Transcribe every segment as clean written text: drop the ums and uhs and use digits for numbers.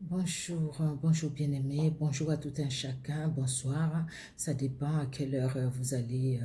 Bonjour, bonjour bien-aimés, bonjour à tout un chacun, bonsoir. Ça dépend à quelle heure vous allez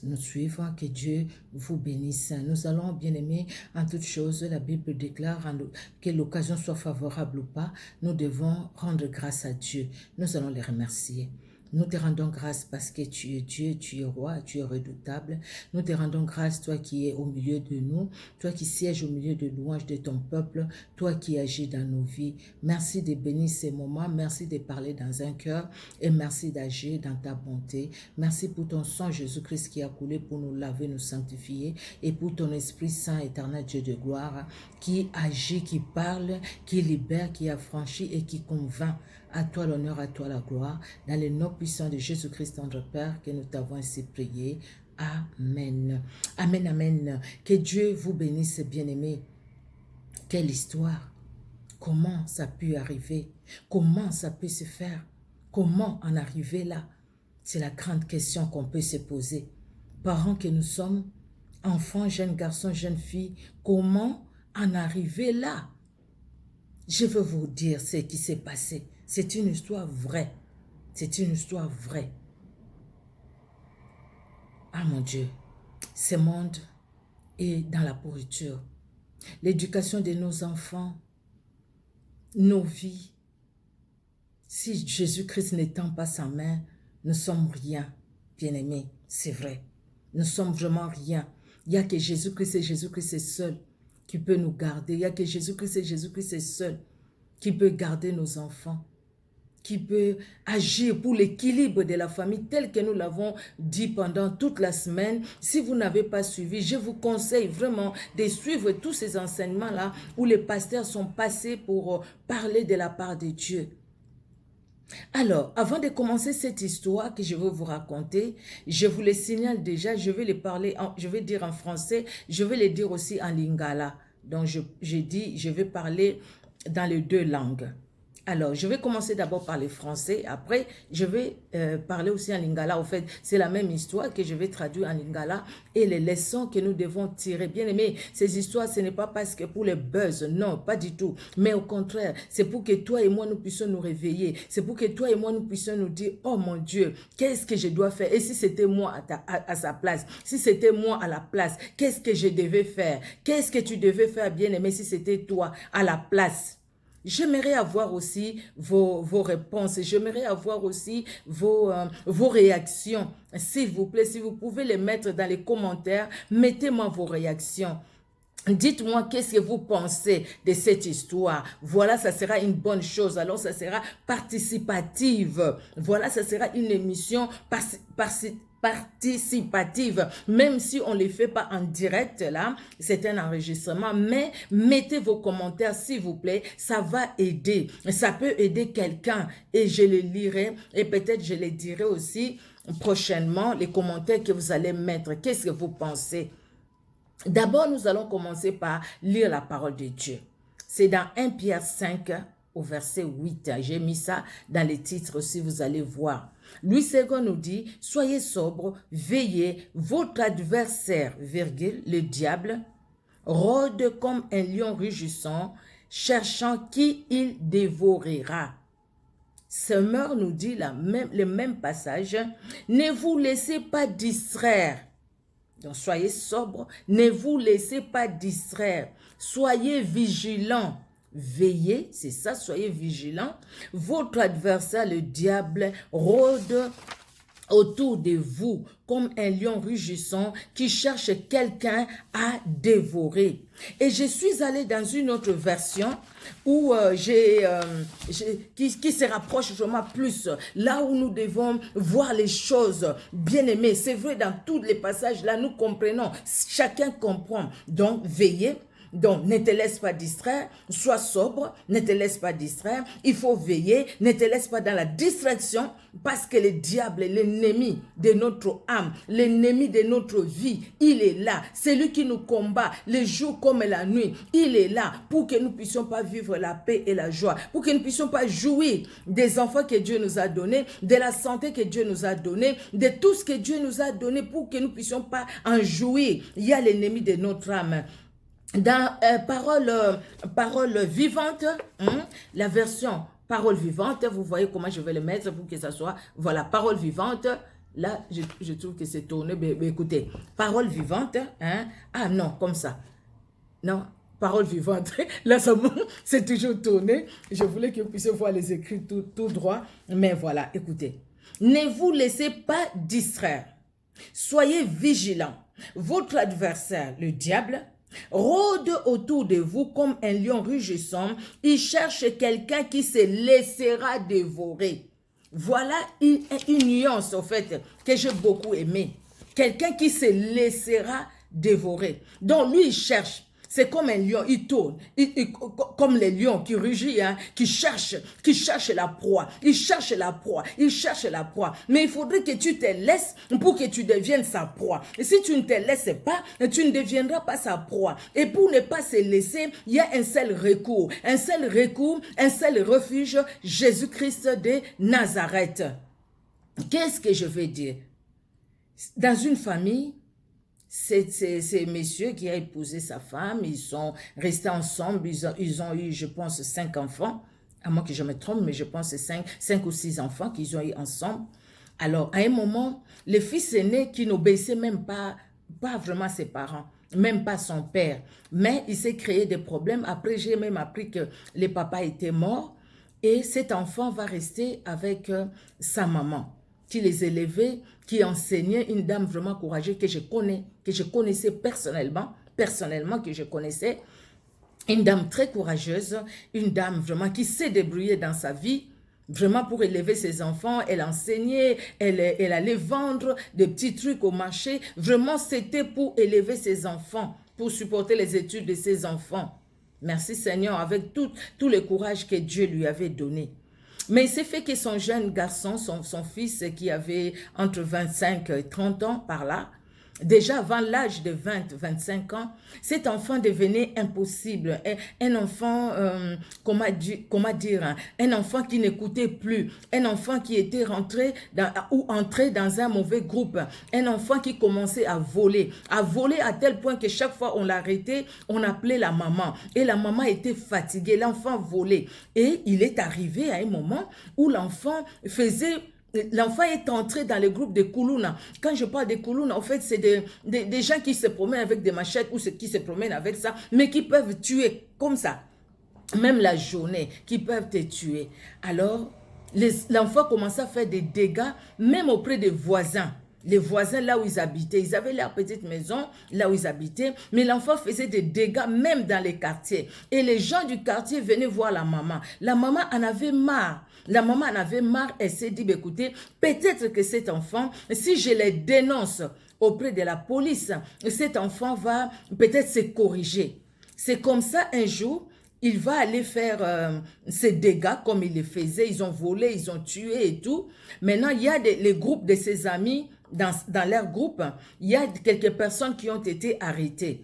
nous suivre. Que Dieu vous bénisse. Nous allons, bien-aimés, en toutes choses, la Bible déclare que l'occasion soit favorable ou pas, nous devons rendre grâce à Dieu. Nous allons les remercier. Nous te rendons grâce parce que tu es Dieu, tu es roi, tu es redoutable. Nous te rendons grâce, toi qui es au milieu de nous, toi qui sièges au milieu de louanges de ton peuple, toi qui agis dans nos vies. Merci de bénir ces moments, merci de parler dans un cœur et merci d'agir dans ta bonté. Merci pour ton sang Jésus-Christ qui a coulé pour nous laver, nous sanctifier et pour ton Esprit Saint, éternel Dieu de gloire, qui agit, qui parle, qui libère, qui affranchit et qui convainc. À toi l'honneur, à toi la gloire, dans le nom puissant de Jésus-Christ, notre Père, que nous t'avons ainsi prié. Amen. Amen, amen. Que Dieu vous bénisse, bien-aimés. Quelle histoire! Comment ça a pu arriver? Comment ça peut se faire? Comment en arriver là? C'est la grande question qu'on peut se poser. Parents que nous sommes, enfants, jeunes garçons, jeunes filles, comment en arriver là? Je veux vous dire ce qui s'est passé. C'est une histoire vraie. C'est une histoire vraie. Ah mon Dieu, ce monde est dans la pourriture. L'éducation de nos enfants, nos vies. Si Jésus-Christ n'étend pas sa main, nous sommes rien, bien-aimés, c'est vrai. Nous sommes vraiment rien. Il n'y a que Jésus-Christ et Jésus-Christ est seul qui peut nous garder. Il n'y a que Jésus-Christ et Jésus-Christ est seul qui peut garder nos enfants, qui peut agir pour l'équilibre de la famille tel que nous l'avons dit pendant toute la semaine. Si vous n'avez pas suivi, je vous conseille vraiment de suivre tous ces enseignements-là où les pasteurs sont passés pour parler de la part de Dieu. Alors, avant de commencer cette histoire que je veux vous raconter, je vous le signale déjà, je vais je vais dire en français, je vais le dire aussi en lingala. Donc, j'ai dit, je vais parler dans les deux langues. Alors, je vais commencer d'abord par le français. Après, je vais parler aussi en lingala. En fait, c'est la même histoire que je vais traduire en lingala et les leçons que nous devons tirer. Bien aimé, ces histoires, ce n'est pas parce que pour les buzz, non, pas du tout. Mais au contraire, c'est pour que toi et moi, nous puissions nous réveiller. C'est pour que toi et moi, nous puissions nous dire, oh mon Dieu, qu'est-ce que je dois faire? Et si c'était moi à sa place? Si c'était moi à la place, qu'est-ce que je devais faire? Qu'est-ce que tu devais faire, bien aimé, si c'était toi à la place? J'aimerais avoir aussi vos réponses. J'aimerais avoir aussi vos réactions. S'il vous plaît, si vous pouvez les mettre dans les commentaires, mettez-moi vos réactions. Dites-moi qu'est-ce que vous pensez de cette histoire. Voilà, ça sera une bonne chose. Alors, ça sera participative. Voilà, ça sera une émission participative, même si on ne les fait pas en direct là, c'est un enregistrement, mais mettez vos commentaires s'il vous plaît, ça va aider, ça peut aider quelqu'un et je les lirai et peut-être je les dirai aussi prochainement, les commentaires que vous allez mettre, qu'est-ce que vous pensez? D'abord, nous allons commencer par lire la parole de Dieu. C'est dans 1 Pierre 5 au verset 8. J'ai mis ça dans les titres aussi, vous allez voir. Louis II nous dit, soyez sobres, veillez, votre adversaire, virgule, le diable, rôde comme un lion rugissant, cherchant qui il dévorera. Semeur nous dit le même passage, ne vous laissez pas distraire. Donc, soyez sobres, ne vous laissez pas distraire, soyez vigilants, veillez, c'est ça, soyez vigilants. Votre adversaire, le diable, rôde autour de vous comme un lion rugissant qui cherche quelqu'un à dévorer. Et je suis allée dans une autre version où qui se rapproche vraiment plus, là où nous devons voir les choses bien aimées. C'est vrai, dans tous les passages là, nous comprenons, chacun comprend. Donc, veillez. Donc, ne te laisse pas distraire, sois sobre, ne te laisse pas distraire, il faut veiller, ne te laisse pas dans la distraction, parce que le diable est l'ennemi de notre âme, l'ennemi de notre vie, il est là, c'est lui qui nous combat, le jour comme la nuit, il est là, pour que nous ne puissions pas vivre la paix et la joie, pour que nous ne puissions pas jouir des enfants que Dieu nous a donnés, de la santé que Dieu nous a donnée, de tout ce que Dieu nous a donné, pour que nous ne puissions pas en jouir. Il y a l'ennemi de notre âme. dans parole vivante, la version parole vivante, vous voyez comment je vais le mettre pour que ça soit, voilà, parole vivante. Là, je trouve que c'est tourné, mais écoutez, parole vivante, ah non, comme ça, non, parole vivante, là, c'est toujours tourné, je voulais que vous puissiez voir les écrits tout droit, mais voilà, écoutez, ne vous laissez pas distraire, soyez vigilants, votre adversaire, le diable, rôde autour de vous comme un lion rugissant, il cherche quelqu'un qui se laissera dévorer. Voilà une nuance, au fait, que j'ai beaucoup aimé. Quelqu'un qui se laissera dévorer. Donc, lui, il cherche. C'est comme un lion, il tourne, comme les lions qui rugissent, qui cherchent la proie. Il cherche la proie, il cherche la proie. Mais il faudrait que tu te laisses pour que tu deviennes sa proie. Et si tu ne te laisses pas, tu ne deviendras pas sa proie. Et pour ne pas se laisser, il y a un seul recours, un seul refuge, Jésus-Christ de Nazareth. Qu'est-ce que je veux dire? Dans une famille, c'est monsieur qui a épousé sa femme, ils sont restés ensemble, ils ont eu, je pense, 5 enfants, à moins que je me trompe, mais je pense que c'est 5 ou 6 enfants qu'ils ont eu ensemble. Alors, à un moment, le fils aîné qui n'obéissait même pas vraiment ses parents, même pas son père, mais il s'est créé des problèmes. Après, j'ai même appris que le papa était mort et cet enfant va rester avec sa maman qui les élevait, qui enseignait, une dame vraiment courageuse que je connaissais personnellement, que je connaissais, une dame très courageuse, une dame vraiment qui s'est débrouillée dans sa vie, vraiment pour élever ses enfants. Elle enseignait, elle allait vendre des petits trucs au marché. Vraiment, c'était pour élever ses enfants, pour supporter les études de ses enfants. Merci Seigneur, avec tout le courage que Dieu lui avait donné. Mais il s'est fait que son jeune garçon, son fils qui avait entre 25 et 30 ans par là, déjà avant l'âge de 20-25 ans, cet enfant devenait impossible. Un enfant, comment dire, un enfant qui n'écoutait plus, un enfant qui était entré dans un mauvais groupe, un enfant qui commençait à voler à tel point que chaque fois on l'arrêtait, on appelait la maman. Et la maman était fatiguée, l'enfant volait. Et il est arrivé à un moment où l'enfant est entré dans le groupe de Koulouna. Quand je parle de Koulouna, en fait, c'est des gens qui se promènent avec des machettes ou qui se promènent avec ça, mais qui peuvent tuer comme ça. Même la journée, qui peuvent te tuer. Alors, l'enfant commençait à faire des dégâts, même auprès des voisins. Les voisins là où ils habitaient, ils avaient leur petite maison là où ils habitaient, mais l'enfant faisait des dégâts même dans les quartiers. Et les gens du quartier venaient voir la maman. La maman en avait marre. Elle s'est dit, écoutez, peut-être que cet enfant, si je les dénonce auprès de la police, cet enfant va peut-être se corriger. C'est comme ça un jour, il va aller faire ses dégâts comme il les faisait. Ils ont volé, ils ont tué et tout. Maintenant, il y a les groupes de ses amis, dans leur groupe, il y a quelques personnes qui ont été arrêtées.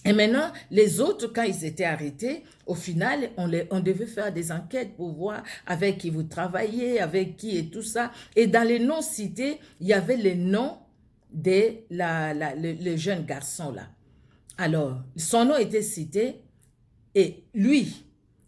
Et maintenant, les autres, quand ils étaient arrêtés, au final, on devait faire des enquêtes pour voir avec qui vous travaillez, avec qui et tout ça. Et dans les noms cités, il y avait les noms de le jeune garçon là. Alors, son nom était cité et lui,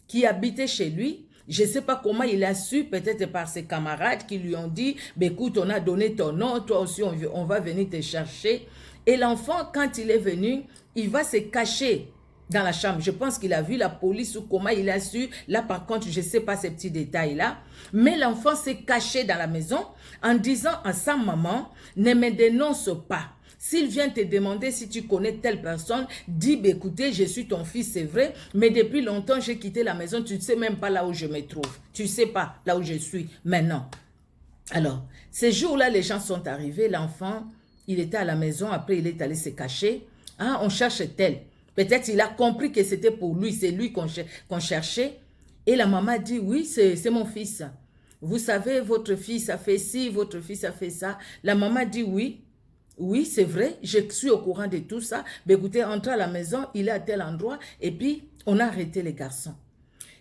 qui habitait chez lui, je ne sais pas comment il a su, peut-être par ses camarades qui lui ont dit, écoute, on a donné ton nom, toi aussi on va venir te chercher. Et l'enfant, quand il est venu, il va se cacher dans la chambre. Je pense qu'il a vu la police ou comment il a su. Là, par contre, je ne sais pas ces petits détails-là. Mais l'enfant s'est caché dans la maison en disant à sa maman, ne me dénonce pas. S'il vient te demander si tu connais telle personne, dis, écoutez, je suis ton fils, c'est vrai, mais depuis longtemps, j'ai quitté la maison, tu ne sais même pas là où je me trouve. Tu ne sais pas là où je suis maintenant. Alors, ces jours-là, les gens sont arrivés, l'enfant, il était à la maison, après il est allé se cacher. Ah, on cherche tel. Peut-être il a compris que c'était pour lui, c'est lui qu'on cherchait. Et la maman dit, oui, c'est mon fils. Vous savez, votre fils a fait ci, votre fils a fait ça. La maman dit, oui. Oui, c'est vrai, je suis au courant de tout ça. Mais écoutez, entre à la maison, il est à tel endroit. Et puis, on a arrêté les garçons.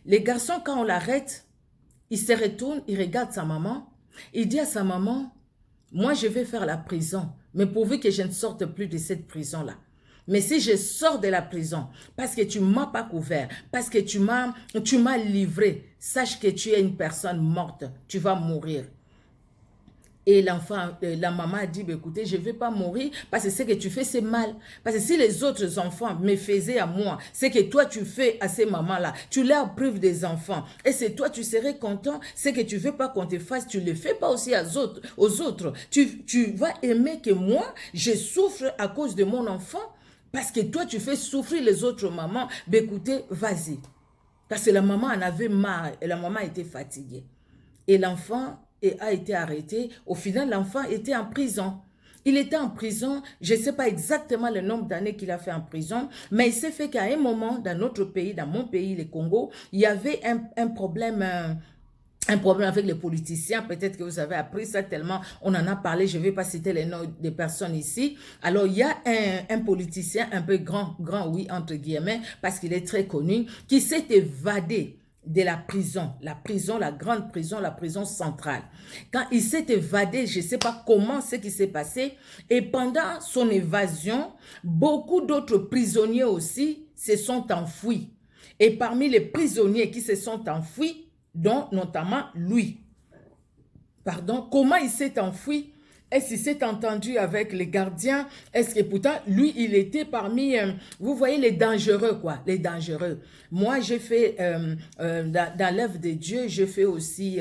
Les garçons, quand on l'arrête, il se retourne, il regarde sa maman. Il dit à sa maman, moi, je vais faire la prison. Mais pourvu que je ne sorte plus de cette prison-là. Mais si je sors de la prison parce que tu ne m'as pas couvert, parce que tu m'as livré, sache que tu es une personne morte, tu vas mourir. Et l'enfant, la maman a dit, bah, écoutez, je ne vais pas mourir parce que ce que tu fais, c'est mal. Parce que si les autres enfants me faisaient à moi, c'est que toi, tu fais à ces mamans-là. Tu leur prives des enfants. Et c'est toi, tu serais content. Ce que tu ne veux pas qu'on te fasse, tu ne le fais pas aussi aux autres. Tu vas aimer que moi, je souffre à cause de mon enfant. Parce que toi, tu fais souffrir les autres mamans. Ben écoutez, vas-y. Parce que la maman en avait marre et la maman était fatiguée. Et l'enfant a été arrêté. Au final, l'enfant était en prison. Il était en prison, je ne sais pas exactement le nombre d'années qu'il a fait en prison, mais il s'est fait qu'à un moment, dans notre pays, dans mon pays, le Congo, il y avait un problème... un problème avec les politiciens, peut-être que vous avez appris ça tellement, on en a parlé, je ne vais pas citer les noms des personnes ici. Alors, il y a un politicien un peu grand, oui, entre guillemets, parce qu'il est très connu, qui s'est évadé de la prison, la grande prison, la prison centrale. Quand il s'est évadé, je ne sais pas comment ce qui s'est passé, et pendant son évasion, beaucoup d'autres prisonniers aussi se sont enfouis. Et parmi les prisonniers qui se sont enfouis, dont notamment lui. Pardon, comment il s'est enfoui? Est-ce qu'il s'est entendu avec les gardiens? Est-ce que pourtant, lui, il était parmi, vous voyez, les dangereux, quoi, les dangereux. Moi, j'ai fait, dans l'œuvre de Dieu, j'ai fait aussi,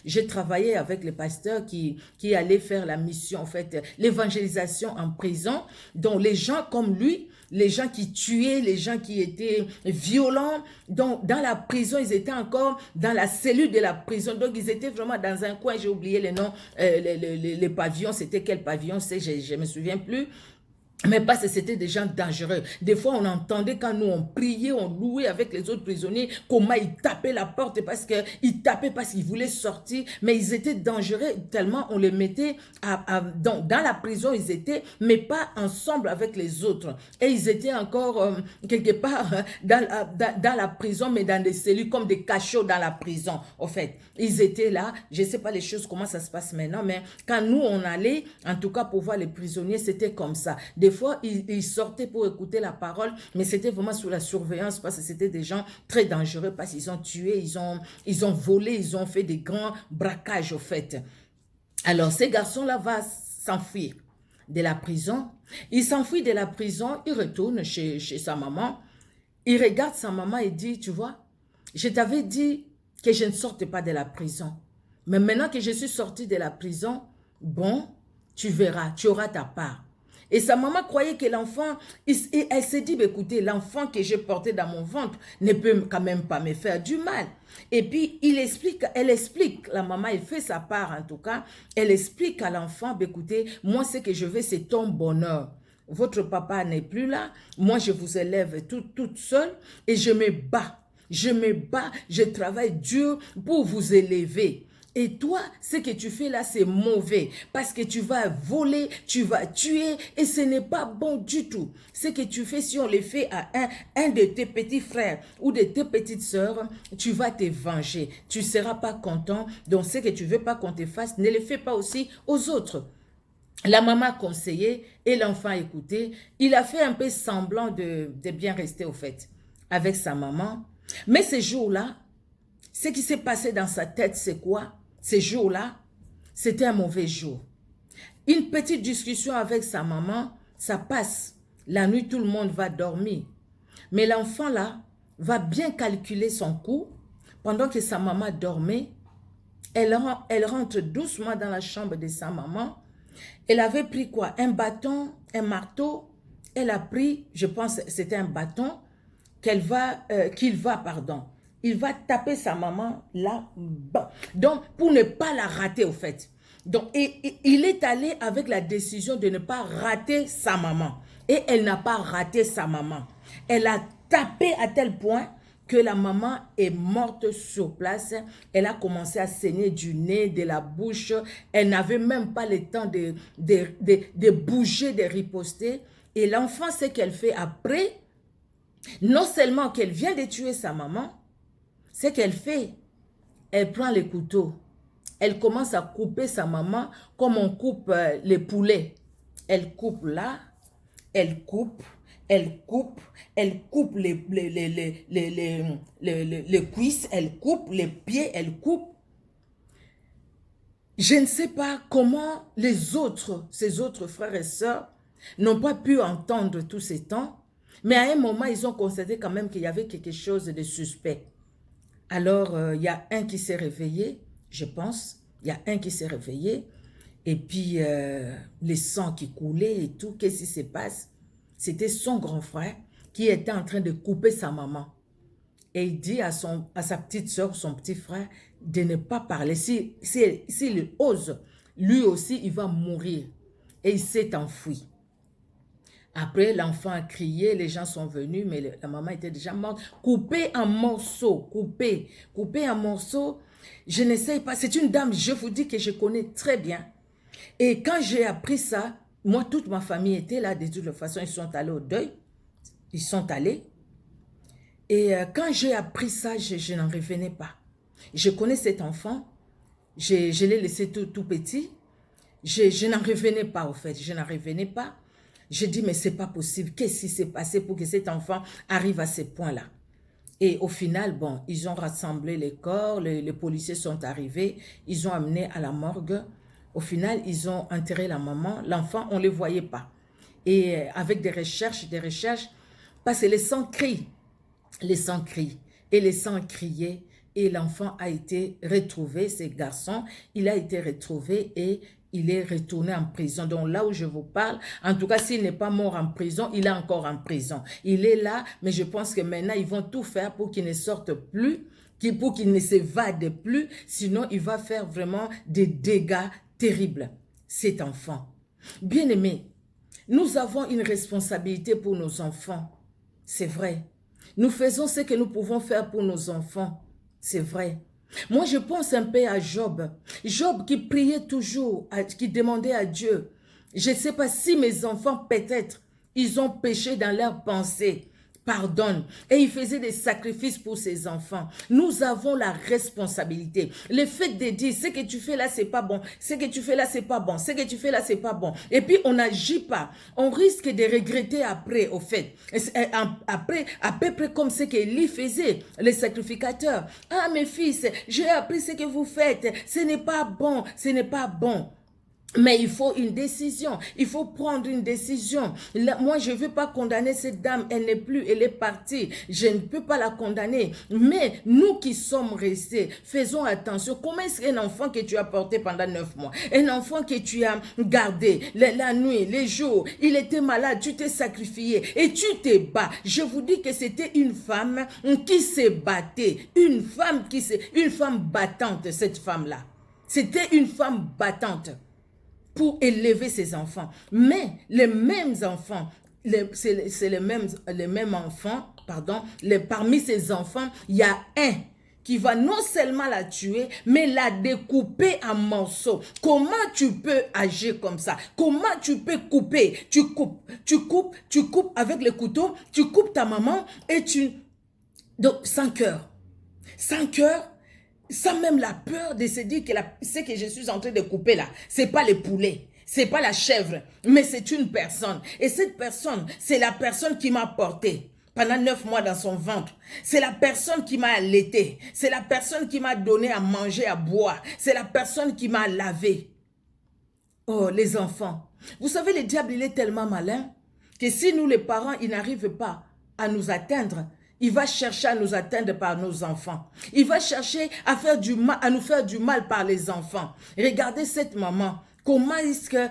j'ai travaillé avec les pasteurs qui allaient faire la mission, en fait, l'évangélisation en prison, dont les gens comme lui, les gens qui tuaient, les gens qui étaient violents. Donc, dans la prison, ils étaient encore dans la cellule de la prison. Donc, ils étaient vraiment dans un coin. J'ai oublié les noms, les pavillons. C'était quel pavillon? Je ne me souviens plus. Mais parce que c'était des gens dangereux. Des fois, on entendait quand nous, on priait, on louait avec les autres prisonniers, comment ils tapaient la porte parce qu'ils voulaient sortir. Mais ils étaient dangereux tellement on les mettait dans la prison, ils étaient, mais pas ensemble avec les autres. Et ils étaient encore quelque part dans la prison, mais dans des cellules comme des cachots dans la prison, en fait. Ils étaient là, je ne sais pas les choses, comment ça se passe maintenant, mais quand nous, on allait, en tout cas pour voir les prisonniers, c'était comme ça. Des fois, ils sortaient pour écouter la parole, mais c'était vraiment sous la surveillance parce que c'était des gens très dangereux parce qu'ils ont tué, ils ont volé, ils ont fait des grands braquages au fait. Alors, ces garçons-là vont s'enfuir de la prison. Il s'enfuit de la prison, il retourne chez sa maman. Il regarde sa maman et dit, tu vois, je t'avais dit que je ne sortais pas de la prison. Mais maintenant que je suis sortie de la prison, bon, tu verras, tu auras ta part. Et sa maman croyait que l'enfant, elle s'est dit, écoutez, l'enfant que j'ai porté dans mon ventre ne peut quand même pas me faire du mal. Et puis, elle explique, la maman, elle fait sa part en tout cas, elle explique à l'enfant, écoutez, moi ce que je veux, c'est ton bonheur. Votre papa n'est plus là, moi je vous élève toute seule et je me bats, je travaille dur pour vous élever. Et toi, ce que tu fais là, c'est mauvais parce que tu vas voler, tu vas tuer et ce n'est pas bon du tout. Ce que tu fais, si on le fait à un de tes petits frères ou de tes petites sœurs, tu vas te venger. Tu ne seras pas content. Donc, ce que tu ne veux pas qu'on te fasse, ne le fais pas aussi aux autres. La maman a conseillé et l'enfant a écouté. Il a fait un peu semblant de bien rester au fait avec sa maman. Mais ce jour-là, ce qui s'est passé dans sa tête, c'est quoi? Ces jours-là, c'était un mauvais jour. Une petite discussion avec sa maman, ça passe. La nuit, tout le monde va dormir. Mais l'enfant là va bien calculer son coup. Pendant que sa maman dormait, elle rentre doucement dans la chambre de sa maman. Elle avait pris quoi? Un bâton, un marteau. Elle a pris, je pense que c'était un bâton, il va taper sa maman là-bas. Donc, pour ne pas la rater au fait. Donc, il est allé avec la décision de ne pas rater sa maman. Et elle n'a pas raté sa maman. Elle a tapé à tel point que la maman est morte sur place. Elle a commencé à saigner du nez, de la bouche. Elle n'avait même pas le temps de bouger, de riposter. Et l'enfant, ce qu'elle fait après, non seulement qu'elle vient de tuer sa maman, ce qu'elle fait, elle prend les couteaux. Elle commence à couper sa maman comme on coupe les poulets. Elle coupe là, elle coupe, elle coupe les cuisses, elle coupe les pieds, elle coupe. Je ne sais pas comment ces autres frères et sœurs n'ont pas pu entendre tous ces temps, mais à un moment, ils ont constaté quand même qu'il y avait quelque chose de suspect. Alors, il y a un qui s'est réveillé, je pense, il y a un qui s'est réveillé, et puis les sangs qui coulaient et tout, qu'est-ce qui se passe? C'était son grand frère qui était en train de couper sa maman. Et il dit à sa petite soeur, son petit frère, de ne pas parler. S'il ose, lui aussi, il va mourir. Et il s'est enfui. Après, l'enfant a crié, les gens sont venus, mais la maman était déjà morte. Coupé en morceaux, coupé en morceaux. Je n'essaye pas, c'est une dame, je vous dis que je connais très bien. Et quand j'ai appris ça, moi, toute ma famille était là, de toute façon, ils sont allés au deuil. Ils sont allés. Et quand j'ai appris ça, je n'en revenais pas. Je connais cet enfant, je l'ai laissé tout petit. Je n'en revenais pas, au fait, je n'en revenais pas. J'ai dit, mais c'est pas possible. Qu'est-ce qui s'est passé pour que cet enfant arrive à ce point-là? Et au final, bon, ils ont rassemblé les corps, les policiers sont arrivés, ils ont amené à la morgue. Au final, ils ont enterré la maman. L'enfant, on ne le voyait pas. Et avec des recherches, parce que les sangs crient. Les sangs crient. Et les sangs criaient. Et l'enfant a été retrouvé, ce garçon, il a été retrouvé et il est retourné en prison. Donc là où je vous parle, en tout cas, s'il n'est pas mort en prison, il est encore en prison. Il est là, mais je pense que maintenant, ils vont tout faire pour qu'il ne sorte plus, pour qu'il ne s'évade plus, sinon il va faire vraiment des dégâts terribles, cet enfant. Bien-aimés, nous avons une responsabilité pour nos enfants, c'est vrai. Nous faisons ce que nous pouvons faire pour nos enfants, c'est vrai. Moi, je pense un peu à Job. Job qui priait toujours, qui demandait à Dieu. Je ne sais pas si mes enfants, peut-être, ils ont péché dans leurs pensées. Pardonne. Et il faisait des sacrifices pour ses enfants. Nous avons la responsabilité. Le fait de dire, ce que tu fais là, c'est pas bon. Ce que tu fais là, c'est pas bon. Ce que tu fais là, c'est pas bon. Et puis, on n'agit pas. On risque de regretter après, au fait. Après, à peu près comme ce qu'Élie faisait, les sacrificateurs. Ah, mes fils, j'ai appris ce que vous faites. Ce n'est pas bon. Ce n'est pas bon. Mais il faut une décision, il faut prendre une décision. Là, moi, je ne veux pas condamner cette dame, elle n'est plus, elle est partie. Je ne peux pas la condamner. Mais nous qui sommes restés, faisons attention. Comment est-ce qu'un enfant que tu as porté pendant 9 mois, un enfant que tu as gardé la nuit, les jours, il était malade, tu t'es sacrifié et tu te bats. Je vous dis que c'était une femme qui se battait, une femme battante, cette femme-là. C'était une femme battante pour élever ses enfants. Mais les mêmes enfants, c'est les mêmes enfants, pardon, parmi ces enfants, il y a un qui va non seulement la tuer, mais la découper en morceaux. Comment tu peux agir comme ça? Comment tu peux couper? Tu coupes avec le couteau, tu coupes ta maman et tu... Donc, sans cœur. Sans cœur, sans même la peur de se dire que ce que je suis en train de couper là, c'est pas le poulet, c'est pas la chèvre, mais c'est une personne. Et cette personne, c'est la personne qui m'a porté pendant 9 mois dans son ventre. C'est la personne qui m'a allaité. C'est la personne qui m'a donné à manger, à boire. C'est la personne qui m'a lavé. Oh, les enfants. Vous savez, le diable, il est tellement malin que si nous, les parents, il n'arrive pas à nous atteindre, il va chercher à nous atteindre par nos enfants. Il va chercher à nous faire du mal par les enfants. Regardez cette maman. Comment est-ce que...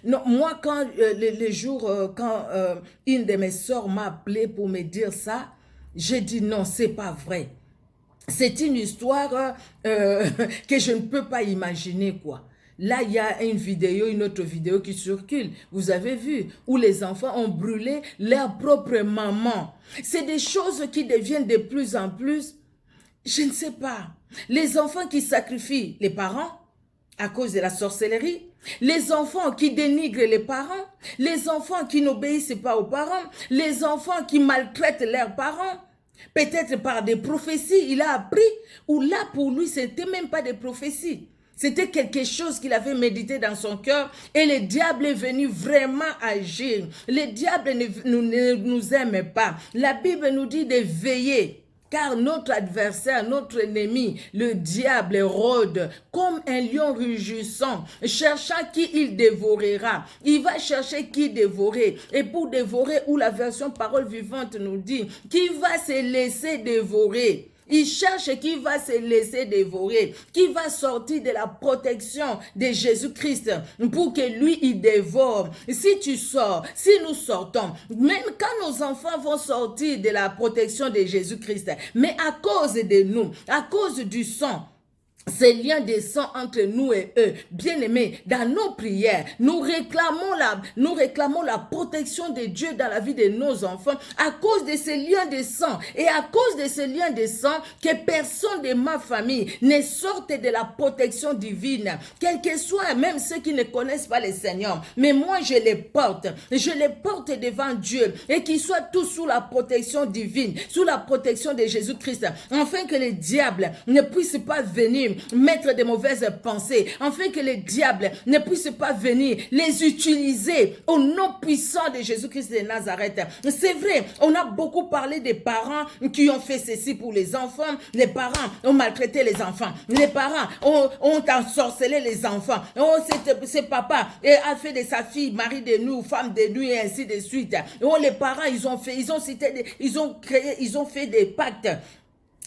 Non, moi, quand les jours, quand une de mes soeurs m'a appelé pour me dire ça, j'ai dit non, c'est pas vrai. C'est une histoire que je ne peux pas imaginer, quoi. Là, il y a une autre vidéo qui circule, vous avez vu, où les enfants ont brûlé leur propre maman. C'est des choses qui deviennent de plus en plus, je ne sais pas. Les enfants qui sacrifient les parents à cause de la sorcellerie, les enfants qui dénigrent les parents, les enfants qui n'obéissent pas aux parents, les enfants qui maltraitent leurs parents, peut-être par des prophéties, il a appris, ou là pour lui, ce n'était même pas des prophéties. C'était quelque chose qu'il avait médité dans son cœur et le diable est venu vraiment agir. Le diable ne nous aime pas. La Bible nous dit de veiller. Car notre adversaire, notre ennemi, le diable rôde comme un lion rugissant, cherchant qui il dévorera. Il va chercher qui dévorer. Et pour dévorer, ou la version parole vivante nous dit, qui va se laisser dévorer. Il cherche qui va se laisser dévorer, qui va sortir de la protection de Jésus-Christ pour que lui, il dévore. Si tu sors, si nous sortons, même quand nos enfants vont sortir de la protection de Jésus-Christ, mais à cause de nous, à cause du sang, ces liens de sang entre nous et eux, bien-aimés, dans nos prières, nous réclamons la protection de Dieu dans la vie de nos enfants à cause de ces liens de sang et à cause de ces liens de sang que personne de ma famille ne sorte de la protection divine, quel que soit, même ceux qui ne connaissent pas le Seigneur. Mais moi, je les porte devant Dieu et qu'ils soient tous sous la protection divine, sous la protection de Jésus-Christ, afin que le diable ne puisse pas venir mettre de mauvaises pensées, afin que le diable ne puisse pas venir les utiliser au nom puissant de Jésus-Christ de Nazareth. C'est vrai, on a beaucoup parlé des parents qui ont fait ceci pour les enfants, les parents ont maltraité les enfants, les parents ont ensorcelé les enfants, ce papa a fait de sa fille mari de nuit, femme de nuit et ainsi de suite. Les parents, ils ont fait des pactes.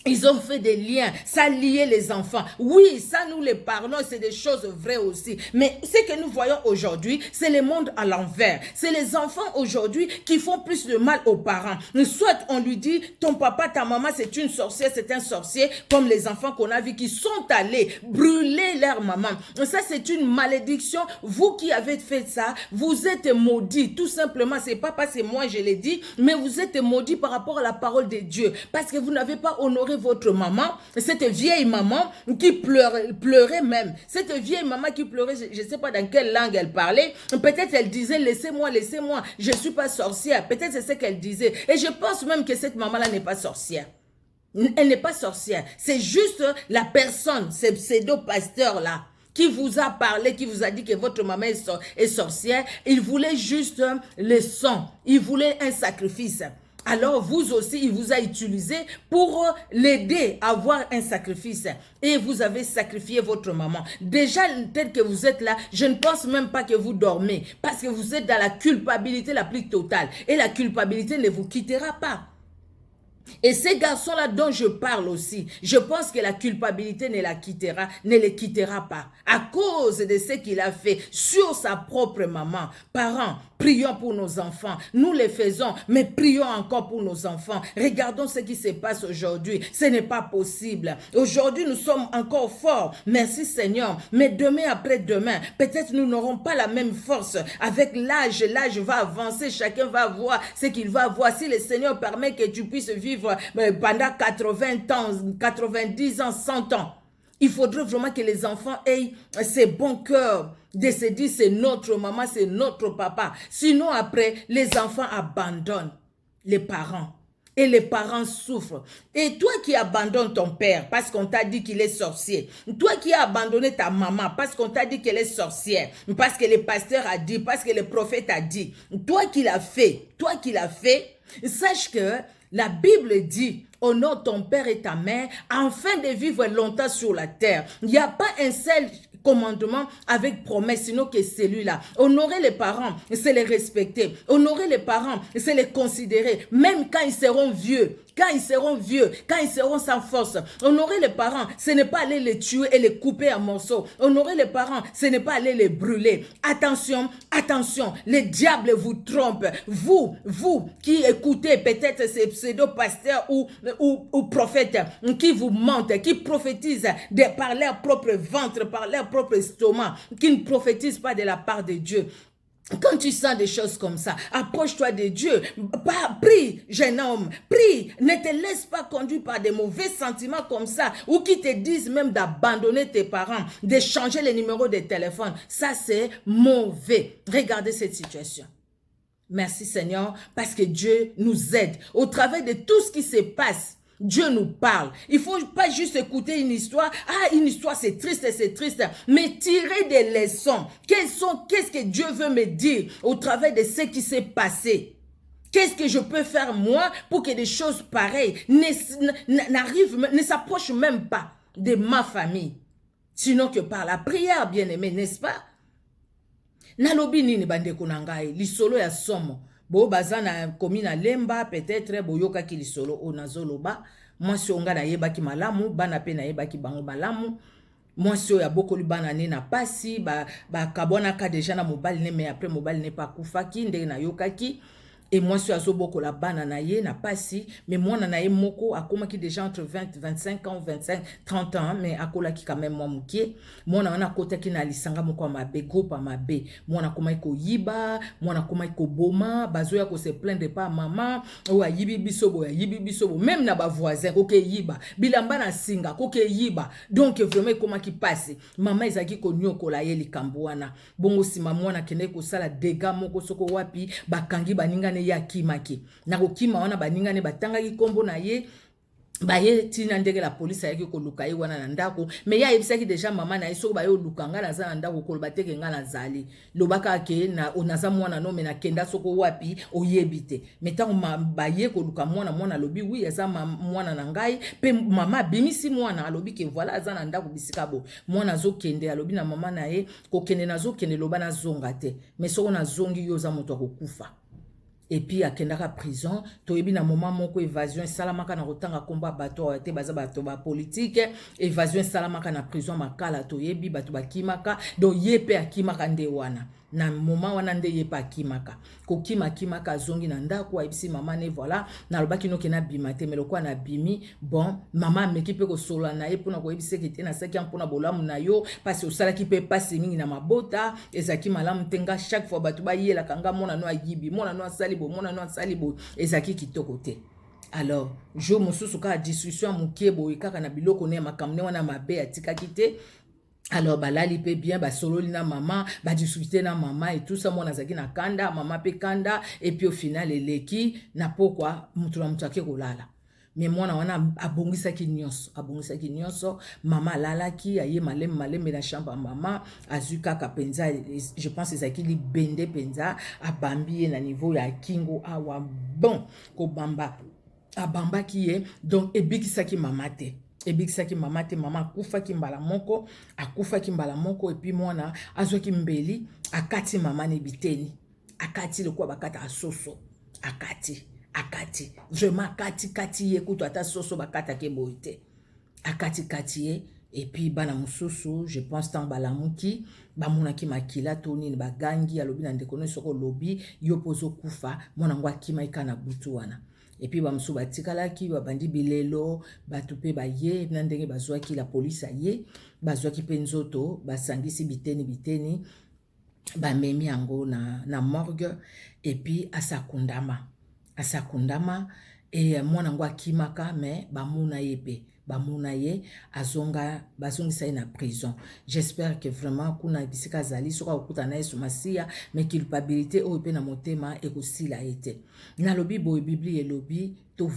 Ils ont fait des liens, ça liait les enfants. Oui, ça nous les parlons, c'est des choses vraies aussi. Mais ce que nous voyons aujourd'hui, c'est le monde à l'envers. C'est les enfants aujourd'hui qui font plus de mal aux parents. Soit on lui dit, ton papa, ta maman, c'est une sorcière, c'est un sorcier, comme les enfants qu'on a vus qui sont allés brûler leur maman. Ça, c'est une malédiction. Vous qui avez fait ça, vous êtes maudits. Tout simplement, c'est pas parce que moi je l'ai dit, mais vous êtes maudits par rapport à la parole de Dieu. Parce que vous n'avez pas honoré votre maman, cette vieille maman qui pleurait même. Cette vieille maman qui pleurait, je ne sais pas dans quelle langue elle parlait. Peut-être elle disait, laissez-moi, je ne suis pas sorcière. Peut-être c'est ce qu'elle disait. Et je pense même que cette maman-là n'est pas sorcière. Elle n'est pas sorcière. C'est juste la personne, ce pseudo-pasteur-là, qui vous a parlé, qui vous a dit que votre maman est sorcière. Il voulait juste le sang. Il voulait un sacrifice. Alors vous aussi, il vous a utilisé pour l'aider à avoir un sacrifice. Et vous avez sacrifié votre maman. Déjà, tel que vous êtes là, je ne pense même pas que vous dormez. Parce que vous êtes dans la culpabilité la plus totale. Et la culpabilité ne vous quittera pas. Et ces garçons-là dont je parle aussi, je pense que la culpabilité ne les quittera pas. À cause de ce qu'il a fait sur sa propre maman. Parents, prions pour nos enfants. Nous les faisons, mais prions encore pour nos enfants. Regardons ce qui se passe aujourd'hui. Ce n'est pas possible. Aujourd'hui, nous sommes encore forts. Merci Seigneur. Mais demain après demain, peut-être nous n'aurons pas la même force. Avec l'âge va avancer. Chacun va voir ce qu'il va voir. Si le Seigneur permet que tu puisses vivre pendant 80 ans, 90 ans, 100 ans, il faudrait vraiment que les enfants aient ces bons cœurs de se dire c'est notre maman, c'est notre papa. Sinon après, les enfants abandonnent les parents. Et les parents souffrent. Et toi qui abandonnes ton père parce qu'on t'a dit qu'il est sorcier. Toi qui as abandonné ta maman parce qu'on t'a dit qu'elle est sorcière. Parce que le pasteur a dit, parce que le prophète a dit. Toi qui l'as fait, sache que la Bible dit, honore ton père et ta mère afin de vivre longtemps sur la terre. Il n'y a pas un seul commandement avec promesse, sinon que celui-là. Honorer les parents, c'est les respecter. Honorer les parents, c'est les considérer. Même quand ils seront vieux, quand ils seront sans force. Honorer les parents, ce n'est pas aller les tuer et les couper en morceaux. Honorer les parents, ce n'est pas aller les brûler. Attention, le diable vous trompe. Vous qui écoutez peut-être ces pseudo-pasteurs ou prophètes qui vous mentent, qui prophétisent par leur propre ventre, par leur propre estomac, qui ne prophétisent pas de la part de Dieu. Quand tu sens des choses comme ça, approche-toi de Dieu. Prie, jeune homme, prie. Ne te laisse pas conduire par des mauvais sentiments comme ça ou qui te disent même d'abandonner tes parents, de changer les numéros de téléphone. Ça, c'est mauvais. Regardez cette situation. Merci Seigneur parce que Dieu nous aide. Au travers de tout ce qui se passe, Dieu nous parle. Il ne faut pas juste écouter une histoire. Ah, une histoire, c'est triste, mais tirer des leçons. Qu'est-ce que Dieu veut me dire au travers de ce qui s'est passé? Qu'est-ce que je peux faire moi pour que des choses pareilles ne s'approchent même pas de ma famille? Sinon que par la prière, bien-aimé, n'est-ce pas? Nalobi nini bandeko na ngai, lisolo ya somo. Bo baza na komi na lemba, peut-être boyoka ki lisolo o nazoloba. Mwasi onga na yeba ki malamu, bana pe na yeba ki bango malamu. Mwasi ya bokoli bana ne na pasi, kabona ka deja na mobali ne, mais après mobali ne pa kufaki, ndenge na yoka ki. Et moi, je suis à Zoboko la bana na ye, na pasi, mais moi, na ye moko, akoma ki déjà entre 20, 25 ans, 25, 30 ans, mais akola ki quand même moi moukie. Moi, na kota ki na lisanga moko ma be, groupe ma be. Moi, na koma iko yiba, moi, na koma iko boma, bazoya ko se plaindre pas maman, ou a yibi bisobo, même na ba voisin, koke yiba, bilamba na singa, koke yiba. Donc, vraiment, comment ki passe. Maman, izaki ko nyoko la ye li kambuana. Bongo si maman na kene ko sala dega moko soko wapi, bakangi baninga ya kimaki na kokima wana baninga ne batanga ki kombo na ye baye tina ndenge la police ayaki koluka ye wana na ndako mais ya yebisaki déjà mama na ye soko baye oluka nga na za na ndako koloba teke nga na zali lobaka ke na onaza mwana no me na kenda soko wapi oyebite mais tango baye koluka mwana lobi oui eza mwana na ngai pe mama bimisi mwana alobi ke voilà aza na ndako bisika bo mwana zo kende alobi na mama na ye ko kende na zo kende loba na zonga te mais soko na zongi yo za moto kokufa. Et puis à kendaka prison to yebi na moment moko évasion salamaka na rotanga combat bato te baza bato ba politique évasion salamaka na prison makala to yebi bato bakimaka do yepe akimaka nde wana na moment wana nde yepe akimaka ko kimaka zongi na ndako ayebisi mama ne voilà na lobaki no ke na bimate mais lokwa na bimi bon mama meki pe ko sola na ye pona ko yebisi ke te na saki mpona bolamu na yo parce au sala ki pe passe mingi na mabota ezaki malamu tenga chaque fois bato ba yela kanga mona no ayibi mona no asali mona no asali bo ezaki kitoko te. Alors jo mosusu ka discussion mukie bo ikaka na biloko ne makamne wana mabe atika kite. Alors balali pe bien sololi na maman discuter na maman et tout ça mona zaki na kanda mama pe kanda et puis au final eleki na pokwa mutu na mutu ake kolala. Mais mwana wana abongisaki nyonso mama lalaki aye maleme na chambre mama azuka ka penza je pense ezaki li bende penza abambi na niveau ya kingo awa bon ko bamba abamba ki ye donc ebikisaki mama te mama akufaki mbala moko et puis mwana azwaki mbeli akati mama ne biteni akati lekwa bakata asoso akati vraiment kati ye kutu ata soso bakata ke boite akati ye et puis bana mususu je pense tant balamuki bamonaki makila toni bagangi alobi na ndeko no soko lobi yo pozo kufa mwana ngwa kima ikana butu wana et puis bamusu batikalaki babandi bilelo batu pe baye na ndenge bazwaki la police aye bazwaki pe nzoto basangisi biteni bamemi yango na morgue et puis asakundama et mwana ngwa kimaka mais bamuna ye bazongisa ye na prison. J'espère que vraiment kuna bisika zali soka okuta na Yesu Masia mais culpabilité oyo pe na motema ekosila ete na lobi boye Bible elobi to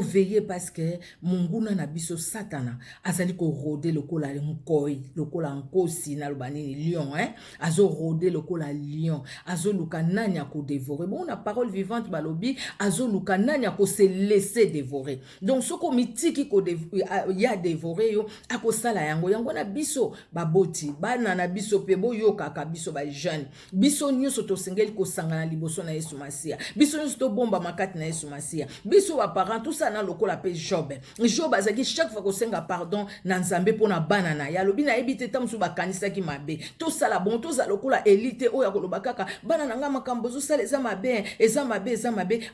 veiller parce que munguna na biso satana azali ko rôder lokola nkosi na lobanini lion azo rôder lokola lion azo luka nani ya ko dévorer bon na parole vivante balobi azo luka nani ya ko se laisser dévorer donc soko mitiki ko ya dévorer yo akosala yango na biso baboti bana na biso pe boyo kaka biso ba jeune biso nyonso to sengeli ko sangana liboso na Yesu Masia biso nyonso to bomba makati na Yesu Masia biso ba parents tout ça na lokola pe Job azaki chaque fois ko senga pardon na Nzambe pona bana na ya lobi na ebite tamsu bakanisa ki mabe to sala bon to za lokola élite oya koloba kaka bana nanga makambo zo sala eza mabe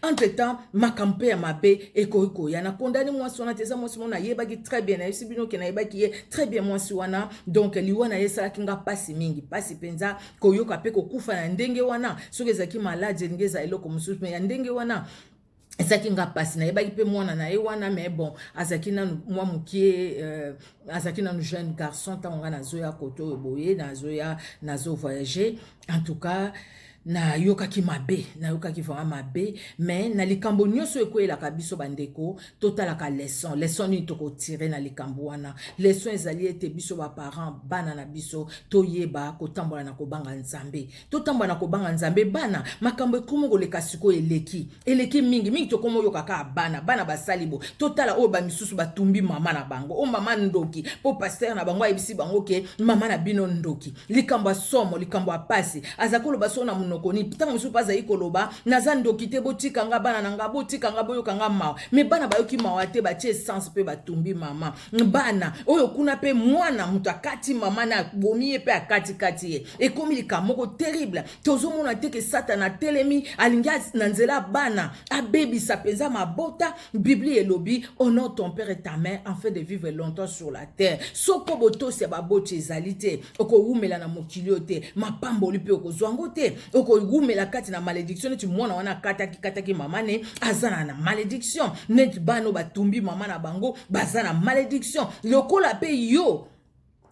entre temps makampe ya mabe eko ya na condamné moi sona teza moi sona yebaki très bien na sibino ke na yebaki ye très bien moi wana donc liwana yesala kinga pasi mingi pasi penza koyoka pe ko kufa na ndenge wana soki ezaki malade ngeza eloko mususu ya ndenge wana ezaki nga pasi na yebaki pe mwana na ye wana mais bon azaki na mwa mukie azaki na jeune garçon tango nga nazoya koto boye nazo voyager en tout cas na yoka ki mabe, na yoka ki vraiment mabe, mais na likambo nyonso ekwelaka biso bandeko, totalaka leçon ni toko tirer na likambo wana. Leçon ezali ete biso ba parents bana na biso toyeba kotambola na kobanga nzambe. Totambola na kobanga nzambe bana makambo ekomo koleka siko eleki mingi tokomo yoka ka bana basalibo. Totala o ba misusu batumbi mama na bango, o mama ndoki, po pasteur na bango ayebisi bango ke mama na bino ndoki. Likambo somo, likambo apasi. Azakolo baso na munokoni, ntango musu paza ikoloba, naza ndoki te botika nga bana nanga botika nga boyoka nga mawa. Me bana bayoki mawa te batie essence pe batumbi mama. Bana oyo kuna pe mwana mutu akati mama na bomi pe akati kati ye. Ekomi likamoko terrible. Tozo mona te ke Satana telemi alinga na nzela bana abebisa penza mabota. Bibli elobi honore ton père et ta mère afin de vivre longtemps sur la terre. Soko boto se baboti ezalite oko umela na mokilio te mapamboli pe oko zwango te oko umela kati na malédiction tu mwana wana kataki mama ne azana na malédiction net bano batumbi mama na bango bazana malédiction lokola pe yo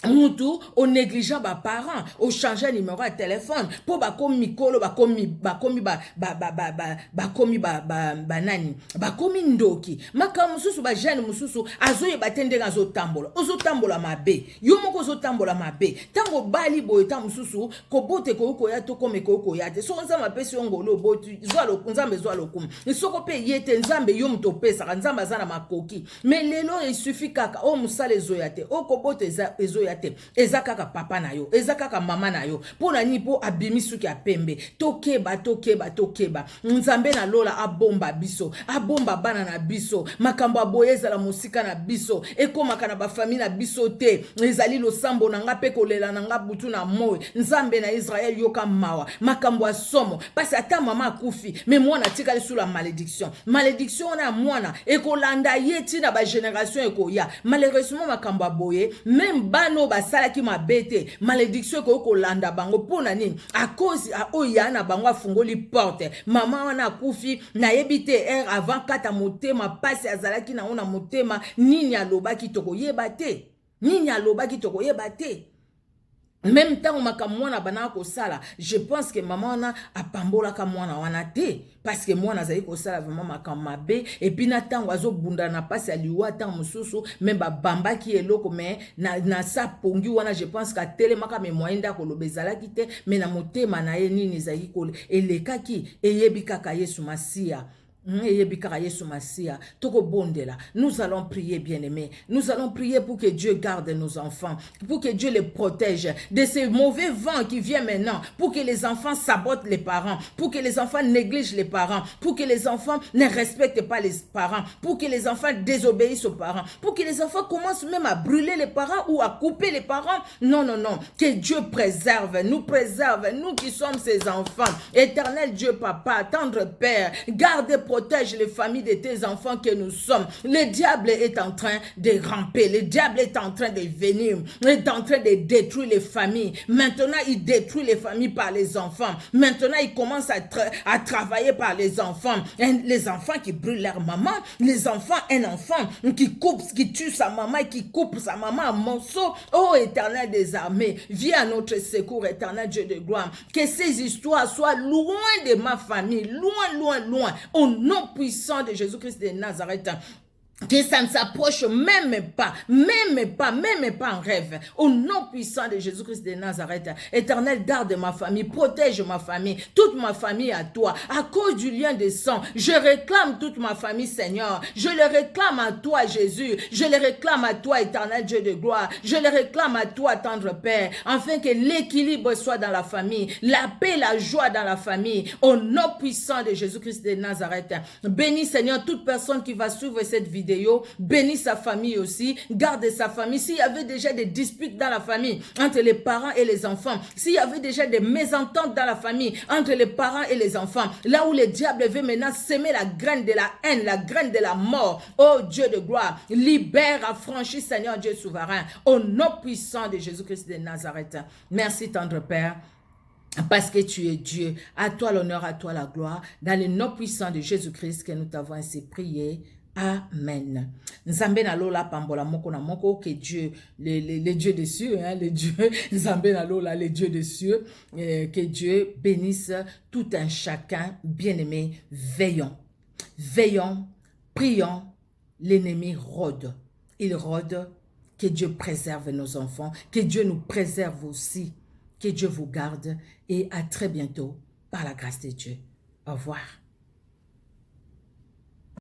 mutu au négligeant ba parents au changer numéro de téléphone pour bakomi mikolo bakomi nani bakomi ndoki maka mususu ba jeune mususu azoye batende ngazo tambola ozo tambola mabe yo moko ozo tambola mabe tango bali boyo ta mususu ko bote ko ya to kome ko ya te so nzamba pesi ngolo botu zwalo nzambe zwalo kum isoko pe yete nzambe yo mto pesa nzamba azana makoki mais lelo il suffit kaka o musale zoya te o ko bote ezoya ezakaka papa na yo ezakaka mama na yo pona ni po abimisu ki apembe tokeba nzambe na lola abomba biso abomba bana na biso makambo aboyeza la musika na biso ekomaka na ba famille na biso te ezali losambo na nga pe kolela na nga butu na moyo nzambe na Israël yoka mawa makambo asomo parce ata mama akufi mais mwana tikali sous la malédiction na mwana ekolanda yeti na ba génération ekoya malheureusement makambo aboye même bano basala ki mabete malédiction ko landa bango pona nini à cause a oya na bango afungoli porte mama wana akufi na yebite avant kata motema pasi azalaki na ona motema nini alobaki toko yeba te même temps makambo mwana bana ko sala je pense que maman na apambola ka mwana wana te parce que mwana azali ko sala vraiment makambo mabe et puis na tango azo bunda na pasi aliwa tango mususu même ba bamba ki eloko mais na sa pongi wana je pense ka tele maka me moyenda ko lobezala ki te mais na motema na ye nini zali ko elekaki eyebi kaka Yesu Masia. Nous allons prier, bien-aimés. Nous allons prier pour que Dieu garde nos enfants, pour que Dieu les protège de ces mauvais vents qui viennent maintenant, pour que les enfants sabotent les parents, pour que les enfants négligent les parents, pour que les enfants ne respectent pas les parents, pour que les enfants désobéissent aux parents, pour que les enfants commencent même à brûler les parents ou à couper les parents. Non. Que Dieu préserve, nous qui sommes ses enfants. Éternel Dieu, Papa, tendre Père, garde, protège les familles de tes enfants que nous sommes. Le diable est en train de ramper. Le diable est en train de venir. Il est en train de détruire les familles. Maintenant, il détruit les familles par les enfants. Maintenant, il commence à travailler par les enfants. Les enfants qui brûlent leur maman. Un enfant qui tue sa maman et qui coupe sa maman en morceaux. Oh, Éternel des armées, viens à notre secours, Éternel Dieu de gloire. Que ces histoires soient loin de ma famille. Loin. Au nom puissant de Jésus-Christ de Nazareth. Que ça ne s'approche même pas en rêve. Au nom puissant de Jésus-Christ de Nazareth. Éternel, garde ma famille, protège ma famille, toute ma famille à toi. À cause du lien de sang, je réclame toute ma famille, Seigneur. Je le réclame à toi, Jésus. Je le réclame à toi, éternel Dieu de gloire. Je le réclame à toi, tendre Père, afin que l'équilibre soit dans la famille, la paix, la joie dans la famille. Au nom puissant de Jésus-Christ de Nazareth. Bénis, Seigneur, toute personne qui va suivre cette vidéo. Bénis sa famille aussi, garde sa famille. S'il y avait déjà des disputes dans la famille entre les parents et les enfants, s'il y avait déjà des mésententes dans la famille entre les parents et les enfants, là où le diable veut maintenant s'aimer la graine de la haine, la graine de la mort, oh Dieu de gloire, libère, affranchis, Seigneur Dieu souverain, au nom puissant de Jésus-Christ de Nazareth. Merci, tendre Père, parce que tu es Dieu. À toi l'honneur, à toi la gloire, dans le nom puissant de Jésus-Christ que nous t'avons ainsi prié. Amen. Nzambe na lola pambola moko na moko, que Dieu, les dieux des cieux, hein, les dieux, Nzambe na lola, les dieux des cieux, que Dieu bénisse tout un chacun, bien-aimé, veillons. Veillons, prions, l'ennemi rôde. Il rôde, que Dieu préserve nos enfants, que Dieu nous préserve aussi, que Dieu vous garde et à très bientôt par la grâce de Dieu. Au revoir.